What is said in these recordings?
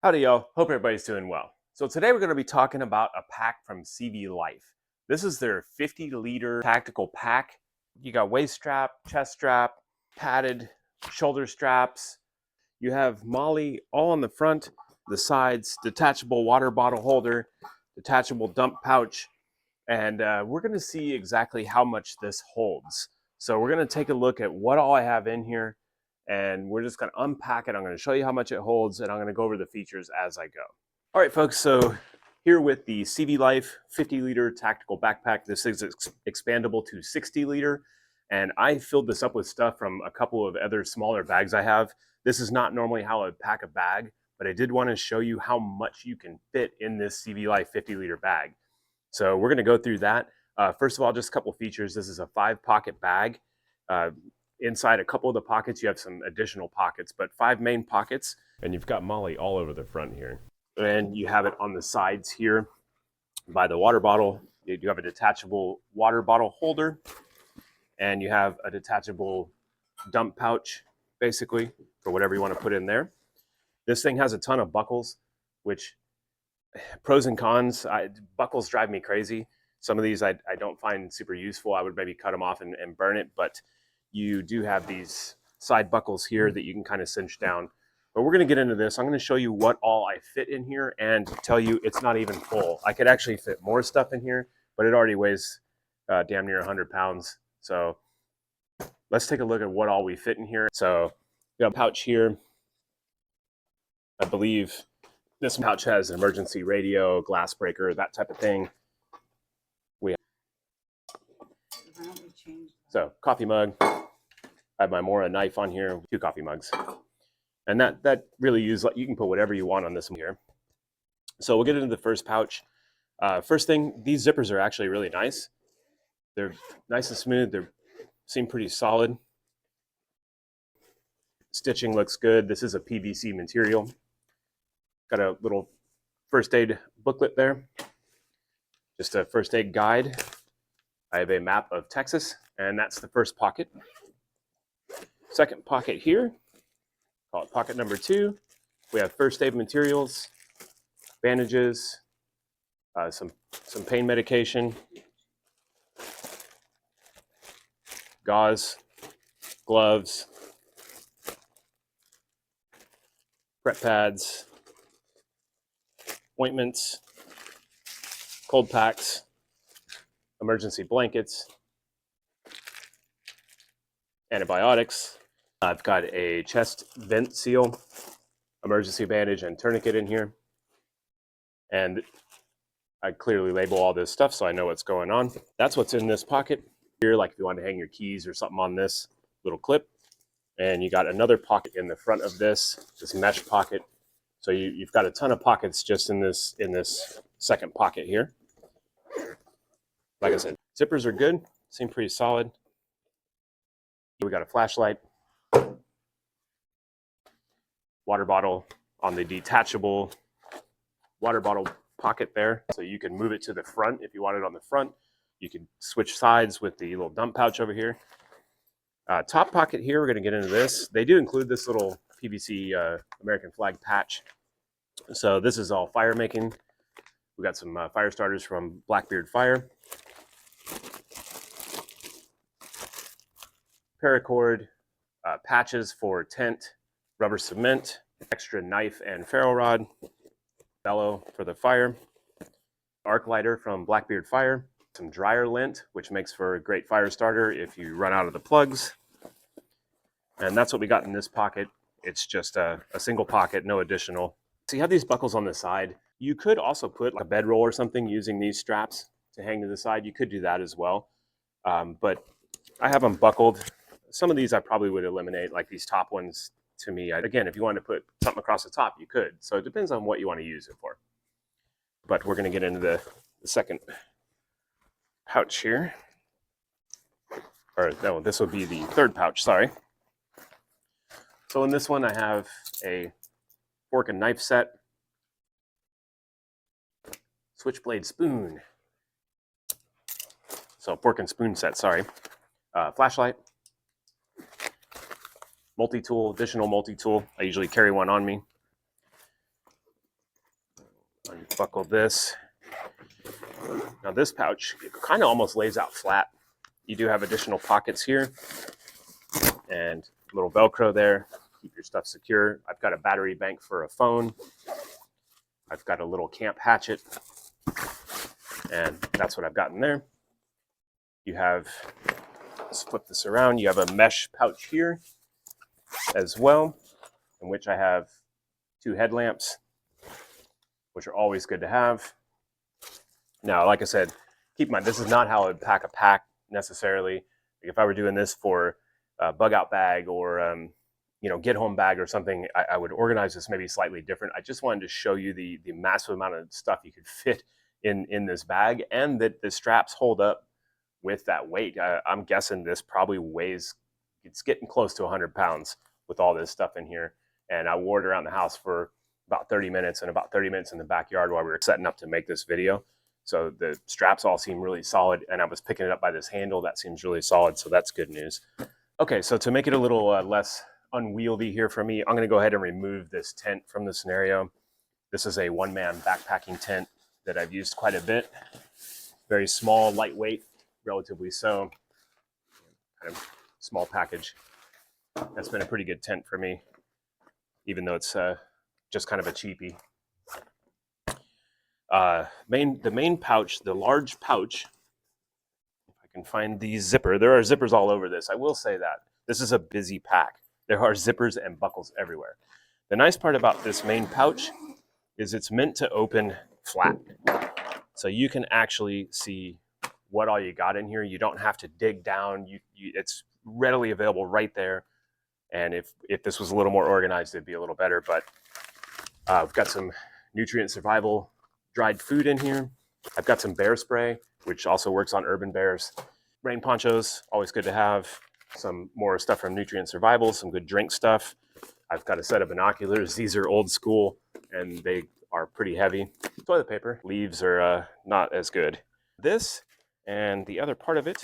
Howdy, y'all. Hope everybody's doing well. So today we're going to be talking about a pack from CVLife. This is their 50-liter tactical pack. You got waist strap, chest strap, padded shoulder straps. You have MOLLE all on the front, the sides, detachable water bottle holder, detachable dump pouch, and we're going to see exactly how much this holds. So we're going to take a look at what all I have in here, and we're just going to unpack it. I'm going to show you how much it holds, and I'm going to go over the features as I go. All right, folks, so here with the CVLife 50-liter tactical backpack. This is expandable to 60-liter, and I filled this up with stuff from a couple of other smaller bags I have. This is not normally how I pack a bag, but I did want to show you how much you can fit in this CVLife 50-liter bag. So we're going to go through that. First of all, just a couple features. This is a 5-pocket bag. Inside a couple of the pockets, you have some additional pockets, but 5 main pockets. And you've got MOLLE all over the front here. And you have it on the sides here by the water bottle. You do have a detachable water bottle holder. And you have a detachable dump pouch, basically, for whatever you want to put in there. This thing has a ton of buckles, which pros and cons. Buckles drive me crazy. Some of these I don't find super useful. I would maybe cut them off and burn it, but you do have these side buckles here that you can kind of cinch down. But we're going to get into this. I'm going to show you what all I fit in here and tell you it's not even full. I could actually fit more stuff in here, but it already weighs damn near 100 pounds. So let's take a look at what all we fit in here. So we got a pouch here. I believe this pouch has an emergency radio, glass breaker, that type of thing. So coffee mug. I have my Mora knife on here, 2 coffee mugs. And that really you can put whatever you want on this one here. So we'll get into the first pouch. First thing, these zippers are actually really nice. They're nice and smooth. They seem pretty solid. Stitching looks good. This is a PVC material. Got a little first aid booklet there. Just a first aid guide. I have a map of Texas, and that's the first pocket. Second pocket here, call it pocket number 2. We have first aid materials, bandages, some pain medication, gauze, gloves, prep pads, ointments, cold packs, emergency blankets, antibiotics. I've got a chest vent seal, emergency bandage, and tourniquet in here. And I clearly label all this stuff so I know what's going on. That's what's in this pocket here, like if you want to hang your keys or something on this little clip. And you got another pocket in the front of this mesh pocket. So you've got a ton of pockets just in this second pocket here. Like I said, zippers are good, seem pretty solid. We got a flashlight, water bottle on the detachable water bottle pocket there. So you can move it to the front if you want it on the front. You can switch sides with the little dump pouch over here. Top pocket here, we're going to get into this. They do include this little PVC American flag patch. So this is all fire making. We got some fire starters from Blackbeard Fire. Paracord, patches for tent, rubber cement, extra knife and ferro rod, bellow for the fire, arc lighter from Blackbeard Fire, some dryer lint, which makes for a great fire starter if you run out of the plugs. And that's what we got in this pocket. It's just a single pocket, no additional. So you have these buckles on the side. You could also put like a bedroll or something using these straps to hang to the side. You could do that as well. But I have them buckled. Some of these I probably would eliminate, like these top ones. To me, again, if you wanted to put something across the top, you could. So it depends on what you want to use it for. But we're going to get into the second pouch here. Or no, this would be the third pouch, sorry. So in this one, I have a fork and knife set, switchblade spoon. So fork and spoon set, sorry. Flashlight, multi-tool, additional multi-tool. I usually carry one on me. Buckle this. Now this pouch kind of almost lays out flat. You do have additional pockets here and a little Velcro there. Keep your stuff secure. I've got a battery bank for a phone. I've got a little camp hatchet, and that's what I've got in there. You have, let's flip this around, you have a mesh pouch here as well, in which I have 2 headlamps, which are always good to have. Now, like I said, keep in mind, this is not how I would pack a pack necessarily. If I were doing this for a bug out bag or get home bag or something, I would organize this maybe slightly different. I just wanted to show you the massive amount of stuff you could fit in this bag, and that the straps hold up with that weight. I'm guessing this probably weighs, it's getting close to 100 pounds with all this stuff in here. And I wore it around the house for about 30 minutes and about 30 minutes in the backyard while we were setting up to make this video. So the straps all seem really solid, and I was picking it up by this handle. That seems really solid, so that's good news. Okay, so to make it a little less unwieldy here for me, I'm gonna go ahead and remove this tent from the scenario. This is a one-man backpacking tent that I've used quite a bit. Very small, lightweight, relatively so. Kind of small package. That's been a pretty good tent for me, even though it's just kind of a cheapie. The main pouch, the large pouch, if I can find the zipper, there are zippers all over this. I will say that. This is a busy pack. There are zippers and buckles everywhere. The nice part about this main pouch is it's meant to open flat. So you can actually see what all you got in here. You don't have to dig down. It's readily available right there. And if this was a little more organized, it'd be a little better. But I've got some nutrient survival dried food in here. I've got some bear spray, which also works on urban bears. Rain ponchos, always good to have. Some more stuff from nutrient survival, some good drink stuff. I've got a set of binoculars. These are old school and they are pretty heavy. Toilet paper. Leaves are not as good. This and the other part of it,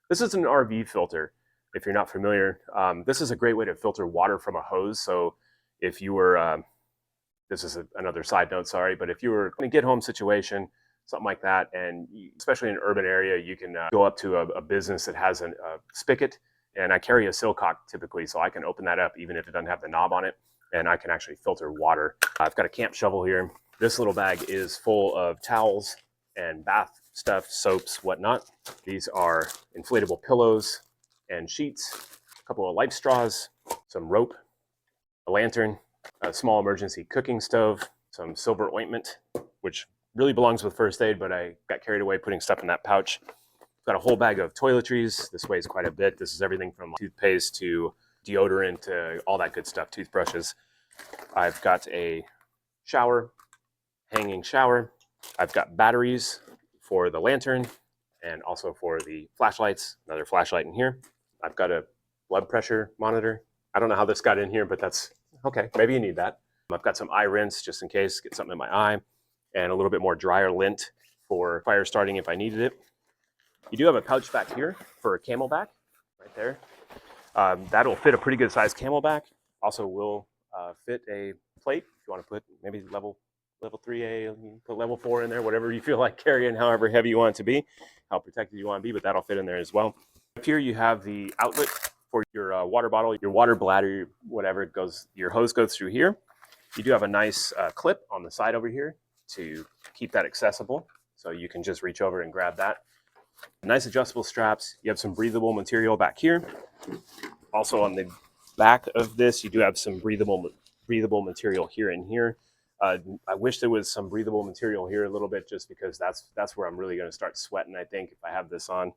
this is an RV filter. If you're not familiar, this is a great way to filter water from a hose. So if you were, this is another side note, sorry, but if you were in a get home situation, something like that, and especially in an urban area, you can go up to a business that has a spigot, and I carry a Silcock typically, so I can open that up even if it doesn't have the knob on it, and I can actually filter water. I've got a camp shovel here. This little bag is full of towels and bath stuff, soaps, whatnot. These are inflatable pillows and sheets, a couple of life straws, some rope, a lantern, a small emergency cooking stove, some silver ointment, which really belongs with first aid, but I got carried away putting stuff in that pouch. Got a whole bag of toiletries. This weighs quite a bit. This is everything from toothpaste to deodorant to all that good stuff, toothbrushes. I've got a shower, hanging shower. I've got batteries for the lantern and also for the flashlights, another flashlight in here. I've got a blood pressure monitor. I don't know how this got in here, but that's okay. Maybe you need that. I've got some eye rinse just in case, get something in my eye, and a little bit more dryer lint for fire starting if I needed it. You do have a pouch back here for a camelback, right there. That'll fit a pretty good size camelback. Also will fit a plate if you want to put maybe level 3A, you can put level 4 in there, whatever you feel like carrying, however heavy you want it to be, how protected you want to be, but that'll fit in there as well. Up here you have the outlet for your water bottle, your water bladder, whatever it goes, your hose goes through here. You do have a nice clip on the side over here to keep that accessible, so you can just reach over and grab that. Nice adjustable straps. You have some breathable material back here. Also on the back of this, you do have some breathable material here and here. I wish there was some breathable material here a little bit, just because that's where I'm really going to start sweating, I think, if I have this on.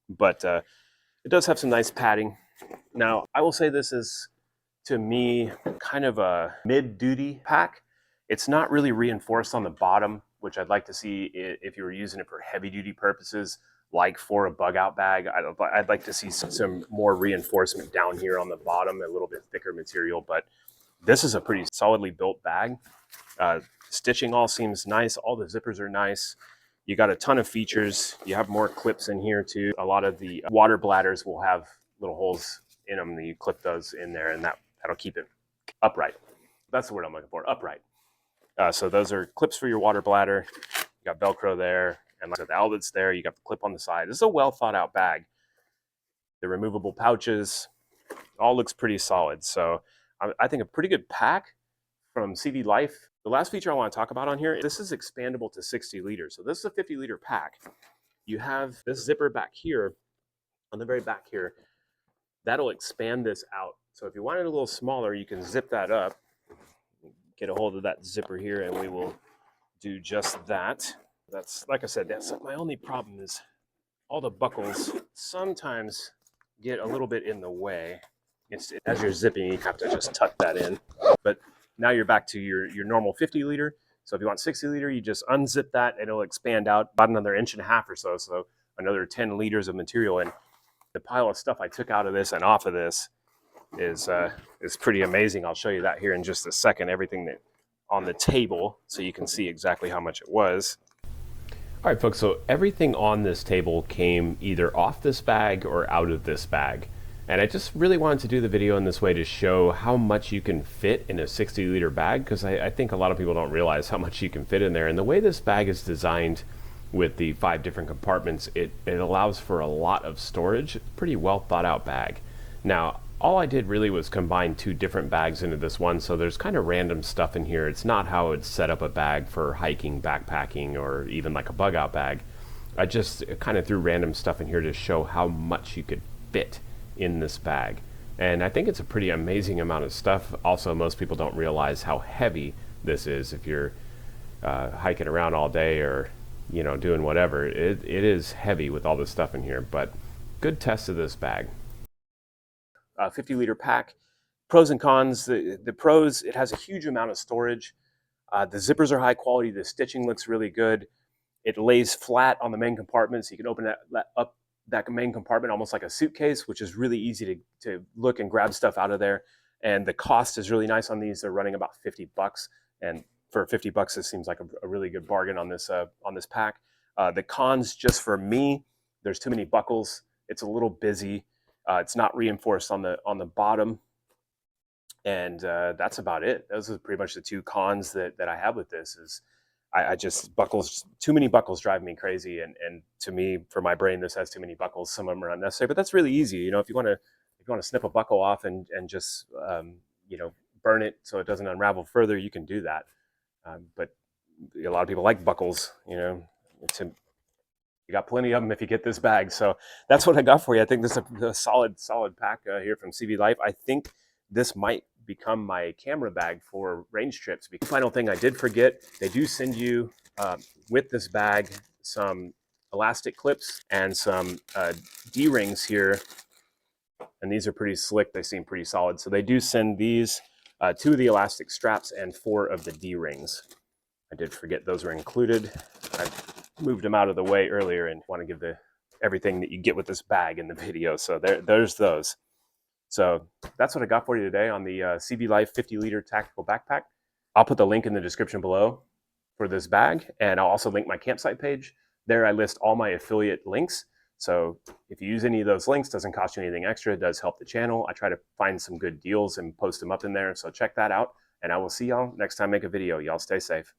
But it does have some nice padding. Now, I will say this is, to me, kind of a mid-duty pack. It's not really reinforced on the bottom, which I'd like to see if you were using it for heavy-duty purposes, like for a bug-out bag. I'd like to see some more reinforcement down here on the bottom, a little bit thicker material, but this is a pretty solidly built bag. Stitching all seems nice. All the zippers are nice. You got a ton of features. You have more clips in here too. A lot of the water bladders will have little holes in them, and you clip those in there, and that'll keep it upright. That's the word I'm looking for, upright. So those are clips for your water bladder. You got Velcro there, and like the outlets there. You got the clip on the side. This is a well thought out bag. The removable pouches, all looks pretty solid. So I think a pretty good pack from CVLife. The last feature I want to talk about on here, this is expandable to 60 liters. So this is a 50-liter pack. You have this zipper back here, on the very back here, that'll expand this out. So if you want it a little smaller, you can zip that up, get a hold of that zipper here, and we will do just that. That's, like I said, that's my only problem is all the buckles sometimes get a little bit in the way. As you're zipping, you have to just tuck that in. But now you're back to your normal 50 liter. So if you want 60 liter, you just unzip that and it'll expand out about another 1.5 inches or so. So another 10 liters of material. And the pile of stuff I took out of this and off of this is pretty amazing. I'll show you that here in just a second. Everything that on the table, so you can see exactly how much it was. All right, folks, so everything on this table came either off this bag or out of this bag. And I just really wanted to do the video in this way to show how much you can fit in a 60-liter bag, because I think a lot of people don't realize how much you can fit in there. And the way this bag is designed with the 5 different compartments, it allows for a lot of storage. It's a pretty well thought out bag. Now, all I did really was combine 2 different bags into this one, so there's kind of random stuff in here. It's not how I'd set up a bag for hiking, backpacking, or even like a bug out bag. I just kind of threw random stuff in here to show how much you could fit in this bag. And I think it's a pretty amazing amount of stuff. Also, most people don't realize how heavy this is if you're hiking around all day or doing whatever. It is heavy with all this stuff in here, but good test of this bag. 50-liter pack. Pros and cons. The pros, it has a huge amount of storage. The zippers are high quality. The stitching looks really good. It lays flat on the main compartment, so you can open that main compartment almost like a suitcase, which is really easy to look and grab stuff out of there. And the cost is really nice on these. They're running about $50, and for $50, this seems like a really good bargain on this pack. The cons, just for me, there's too many buckles. It's a little busy. It's not reinforced on the bottom, and that's about it. Those are pretty much the 2 cons that I have with this. Is I just too many buckles drive me crazy, and to me, for my brain, this has too many buckles. Some of them are unnecessary, but that's really easy. If you want to snip a buckle off and just burn it so it doesn't unravel further, you can do that. But a lot of people like buckles. You got plenty of them if you get this bag. So that's what I got for you. I think this is a solid pack here from CVLife. I think this might become my camera bag for range trips. The final thing I did forget, they do send you with this bag some elastic clips and some D-rings here. And these are pretty slick. They seem pretty solid. So they do send these 2 of the elastic straps and 4 of the D-rings. I did forget those were included. I moved them out of the way earlier and want to give everything that you get with this bag in the video. So there's those. So that's what I got for you today on the CVLife 50-liter tactical backpack. I'll put the link in the description below for this bag, and I'll also link my campsite page. There I list all my affiliate links. So if you use any of those links, it doesn't cost you anything extra. It does help the channel. I try to find some good deals and post them up in there. So check that out, and I will see y'all next time I make a video. Y'all stay safe.